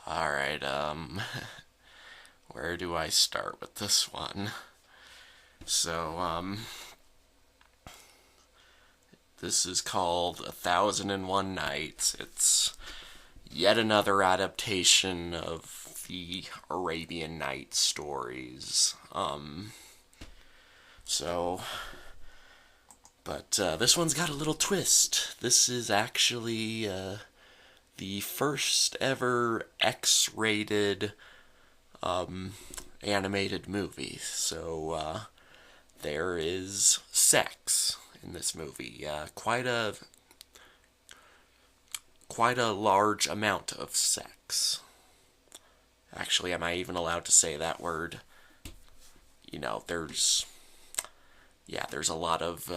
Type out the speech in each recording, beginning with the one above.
Alright, where do I start with this one? So, this is called 1001 Nights. It's yet another adaptation of the Arabian Nights stories. So, this one's got a little twist. This is actually, the first ever X-rated animated movie. So there is sex in this movie. Quite a large amount of sex. Actually, am I even allowed to say that word? There's a lot of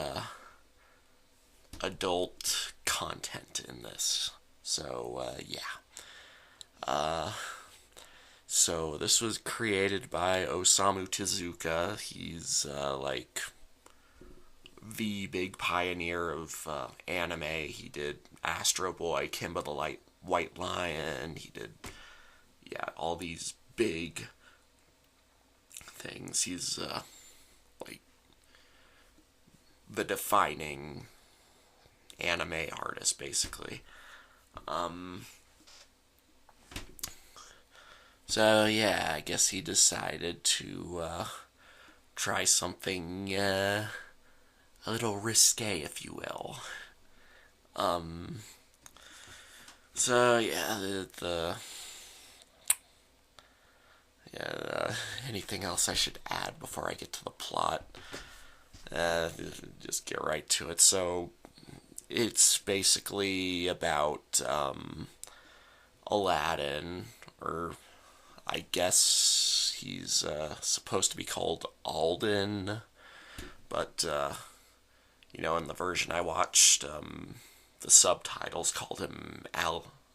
adult content in this. So this was created by Osamu Tezuka. He's like the big pioneer of anime. He did Astro Boy, Kimba the White Lion. He did all these big things. He's like the defining anime artist, basically. So yeah, I guess he decided to try something a little risque, if you will. So yeah, anything else I should add before I get to the plot? Just get right to it. So it's basically about Aladdin, or I guess he's supposed to be called Alden, but in the version I watched, the subtitles called him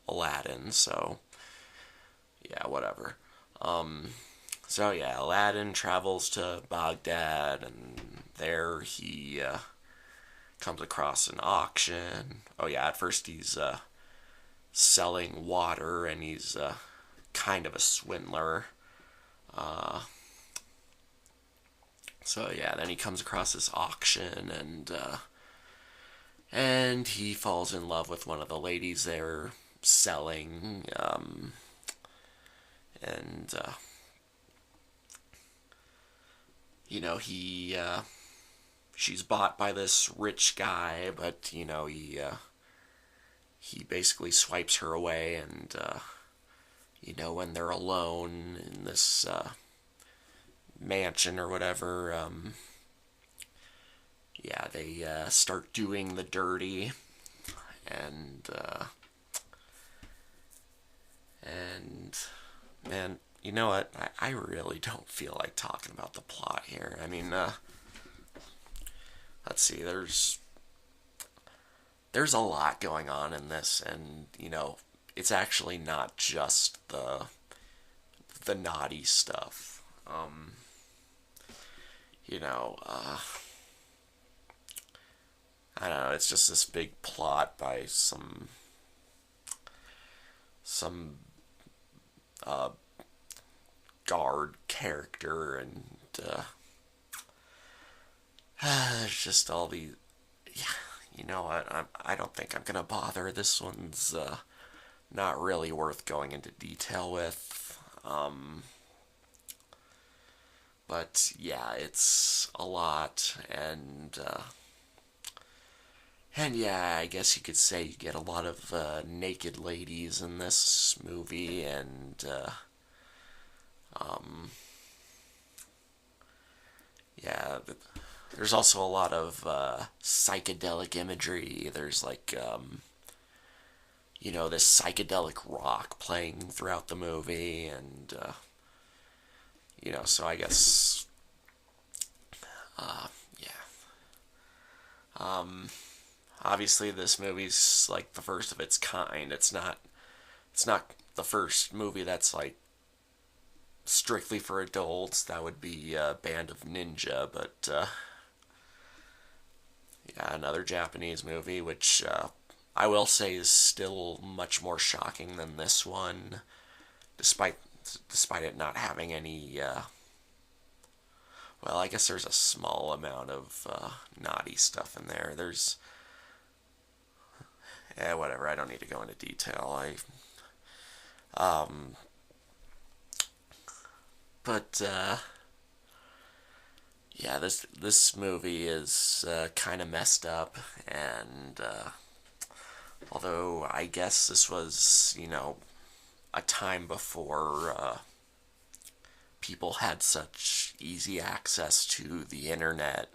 Aladdin. So yeah, whatever. Aladdin travels to Baghdad, and there he comes across an auction. Oh yeah, at first he's selling water, and he's kind of a swindler. Uh, then he comes across this auction, and he falls in love with one of the ladies they're selling. And he she's bought by this rich guy, but he basically swipes her away, and when they're alone in this mansion or whatever, they start doing the dirty, and man, you know what? I really don't feel like talking about the plot here. I mean, let's see. There's a lot going on in this, and it's actually not just the naughty stuff. I don't know. It's just this big plot by some guard character, and there's just all these. Yeah, you know what? I don't think I'm gonna bother. This one's not really worth going into detail with. But yeah, it's a lot, and yeah, I guess you could say you get a lot of naked ladies in this movie, and yeah, there's also a lot of psychedelic imagery. There's like this psychedelic rock playing throughout the movie, and so I guess yeah. Um, Obviously, this movie's like the first of its kind. It's not the first movie that's like strictly for adults. That would be Band of Ninja, but yeah, another Japanese movie, which I will say is still much more shocking than this one. despite despite it not having any. Well, I guess there's a small amount of naughty stuff in there. There's, whatever. I don't need to go into detail. Um, but yeah, this movie is kind of messed up, and although I guess this was, a time before people had such easy access to the internet.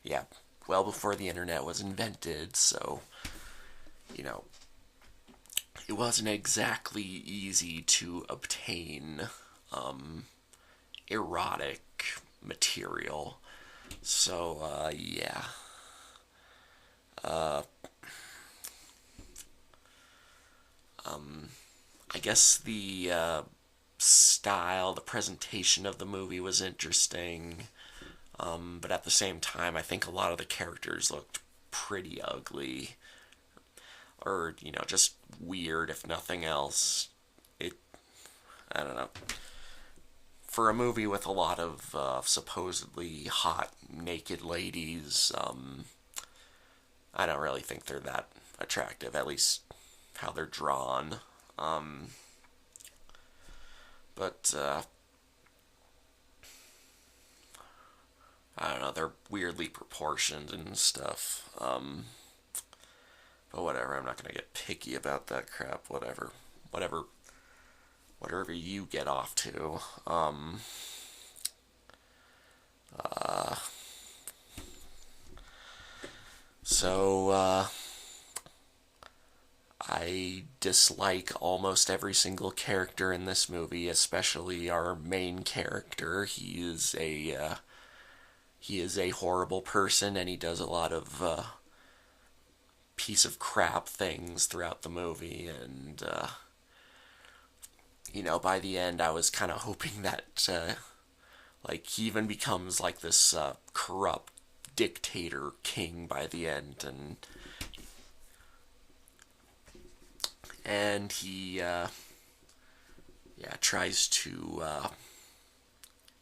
Yeah, well before the internet was invented, so, you know, it wasn't exactly easy to obtain erotic material. So, yeah. Uh, I guess the style, the presentation of the movie was interesting, but at the same time, I think a lot of the characters looked pretty ugly, or just weird, if nothing else. It, I don't know. For a movie with a lot of supposedly hot naked ladies, I don't really think they're that attractive. At least how they're drawn. But I don't know, they're weirdly proportioned and stuff. But whatever, I'm not gonna get picky about that crap. Whatever you get off to. Uh, so I dislike almost every single character in this movie, especially our main character. He is a horrible person, and he does a lot of piece of crap things throughout the movie. And by the end, I was kind of hoping that he even becomes like this corrupt dictator king by the end, and he tries to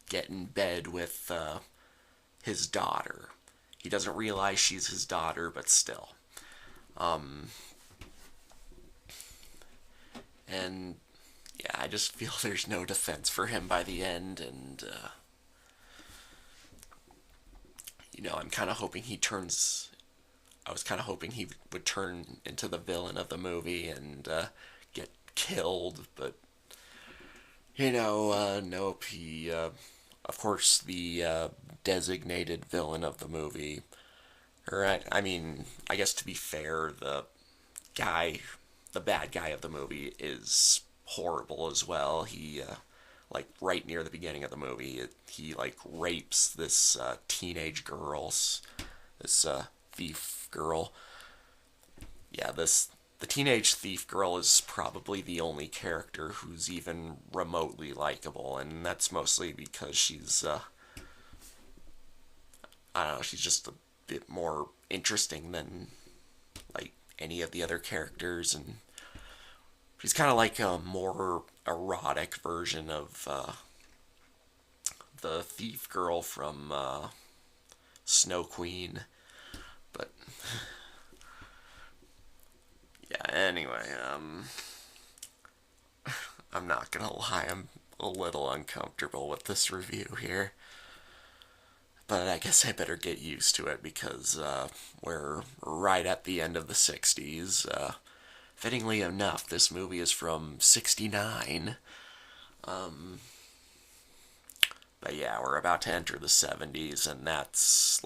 get in bed with his daughter. He doesn't realize she's his daughter, but still. And yeah, I just feel there's no defense for him by the end, and I'm kind of hoping he turns. I was kind of hoping he would turn into the villain of the movie and get killed, but nope. He, of course, the designated villain of the movie. Or I mean, I guess to be fair, the bad guy of the movie is horrible as well. He, right near the beginning of the movie, he rapes this teenage girl, this thief girl. Yeah, the teenage thief girl is probably the only character who's even remotely likable, and that's mostly because she's I don't know, she's just a bit more interesting than any of the other characters, and she's kind of like a more erotic version of the thief girl from Snow Queen. But yeah, anyway, I'm not gonna lie, I'm a little uncomfortable with this review here. But I guess I better get used to it because we're right at the end of the 60s. Fittingly enough, this movie is from 69. But yeah, we're about to enter the 70s, and that's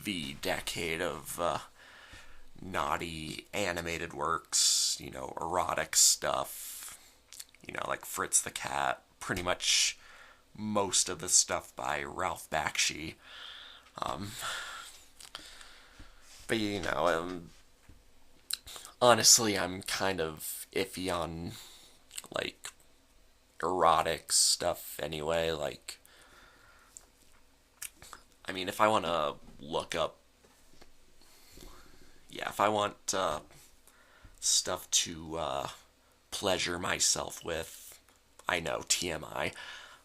the decade of naughty animated works, erotic stuff, like Fritz the Cat, pretty much most of the stuff by Ralph Bakshi. But honestly, I'm kind of iffy on erotic stuff anyway. I mean, if I want to look up, if I want stuff to pleasure myself with, I know, TMI.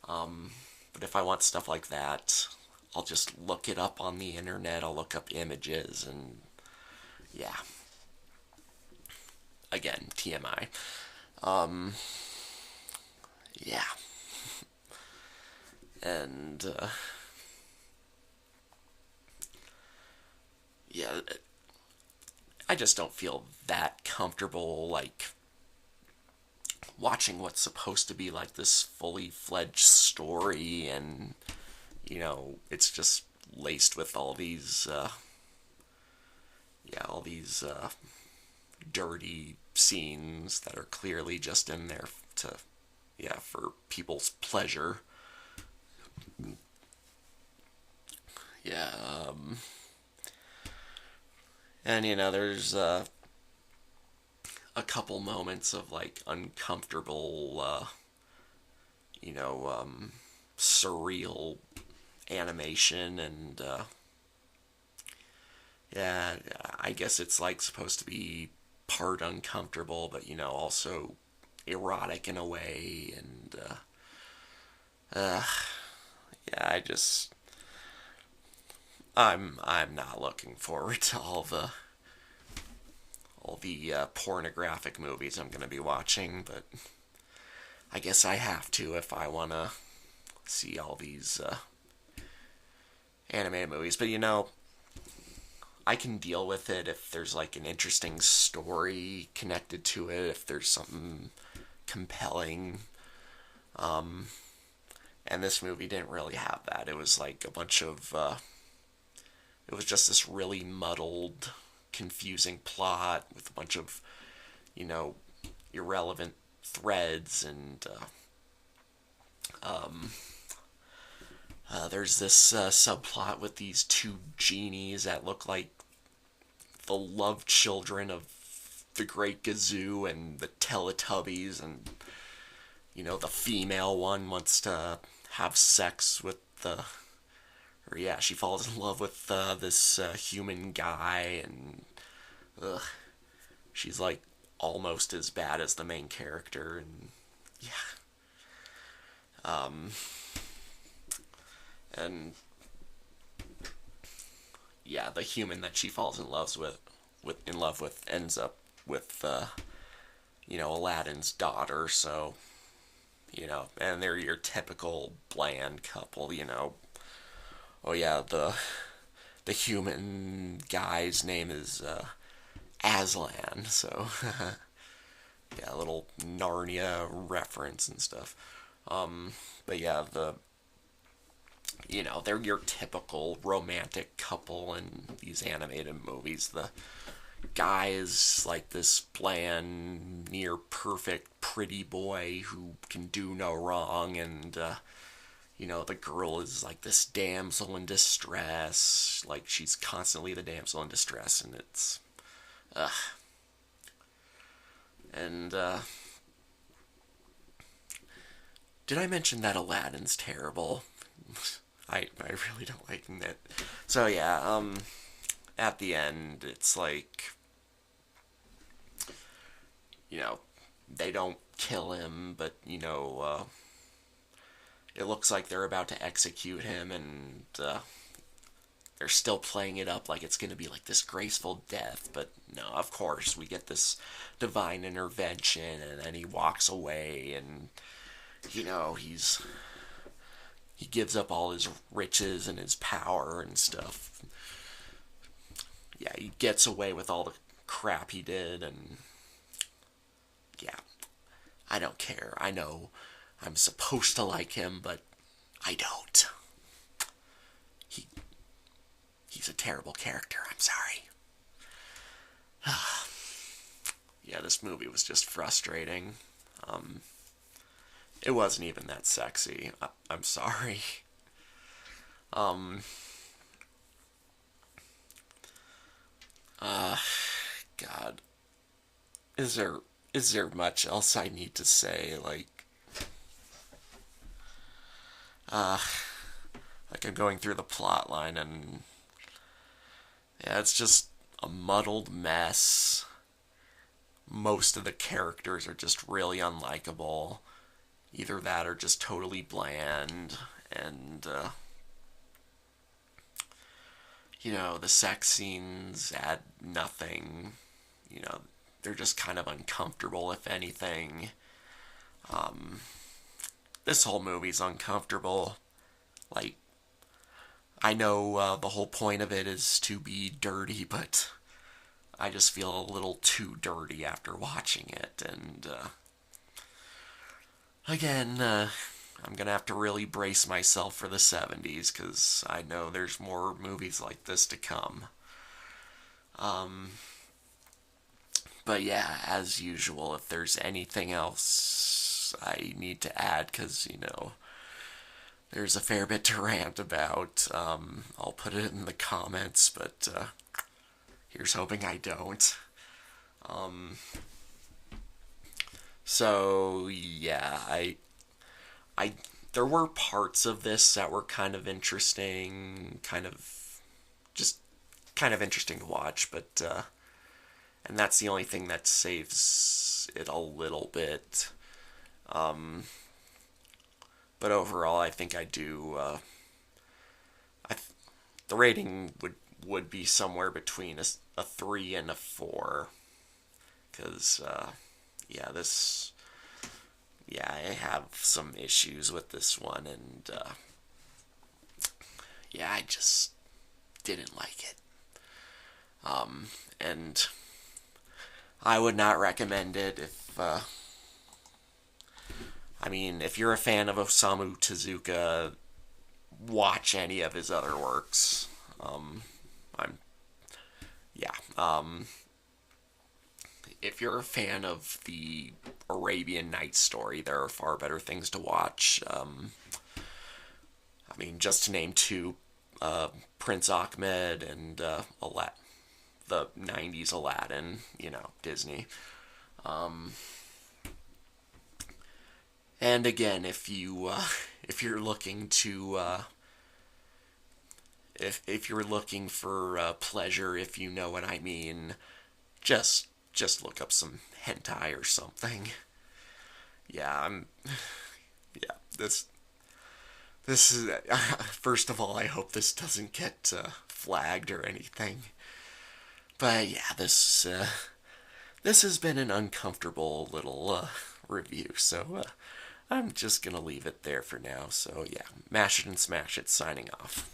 But if I want stuff like that, I'll just look it up on the internet. I'll look up images and yeah. Again, TMI. Yeah. And yeah, I just don't feel that comfortable like watching what's supposed to be like this fully fledged story, and it's just laced with all these all these dirty scenes that are clearly just in there to for people's pleasure. Yeah. And there's a couple moments of like uncomfortable surreal animation, and yeah, I guess it's like supposed to be part uncomfortable, but also erotic in a way, and yeah, I'm not looking forward to all the pornographic movies I'm gonna be watching, but I guess I have to if I wanna see all these animated movies. But I can deal with it if there's like an interesting story connected to it, if there's something compelling. And this movie didn't really have that. It was like a bunch of it was just this really muddled, confusing plot with a bunch of irrelevant threads, and there's this subplot with these two genies that look like the love children of the Great Gazoo and the Teletubbies, and the female one wants to have sex with she falls in love with this human guy, and ugh, she's like almost as bad as the main character, and yeah. And yeah, the human that she falls in love with ends up with Aladdin's daughter, so and they're your typical bland couple, oh yeah, the human guy's name is Aslan, so yeah, a little Narnia reference and stuff. But yeah, they're your typical romantic couple in these animated movies. The guy is like this bland, near perfect, pretty boy who can do no wrong, and the girl is like this damsel in distress. Like, she's constantly the damsel in distress, and it's and did I mention that Aladdin's terrible? I really don't like it. So yeah, at the end, it's like, they don't kill him, but it looks like they're about to execute him, and they're still playing it up like it's going to be like this graceful death, but no, of course, we get this divine intervention, and then he walks away, and he gives up all his riches and his power and stuff. Yeah, he gets away with all the crap he did, and yeah, I don't care. I know I'm supposed to like him, but I don't. He's a terrible character. I'm sorry. Yeah, this movie was just frustrating. It wasn't even that sexy. I'm sorry. God. Is there much else I need to say? Like I'm going through the plot line, and yeah, it's just a muddled mess. Most of the characters are just really unlikable. Either that or just totally bland, and the sex scenes add nothing. They're just kind of uncomfortable, if anything. This whole movie's uncomfortable. Like, I know the whole point of it is to be dirty, but I just feel a little too dirty after watching it. And again, I'm gonna have to really brace myself for the 70s because I know there's more movies like this to come. But yeah, as usual, if there's anything else I need to add, because, there's a fair bit to rant about, I'll put it in the comments, but here's hoping I don't. So, yeah, I there were parts of this that were kind of interesting, just kind of interesting to watch, but and that's the only thing that saves it a little bit. But overall, I think I do. The rating would be somewhere between a 3 and a 4, because yeah, I have some issues with this one, and yeah, I just didn't like it. And I would not recommend it if you're a fan of Osamu Tezuka, watch any of his other works. I'm yeah. If you're a fan of the Arabian Nights story, there are far better things to watch. Just to name two, Prince Ahmed and the '90s Aladdin. Disney. And again, if you're looking to if you're looking for pleasure, if you know what I mean, just look up some hentai or something. Yeah, yeah. This is first of all, I hope this doesn't get flagged or anything. But yeah, this has been an uncomfortable little review, so I'm just gonna leave it there for now. So yeah, mash it and smash it, signing off.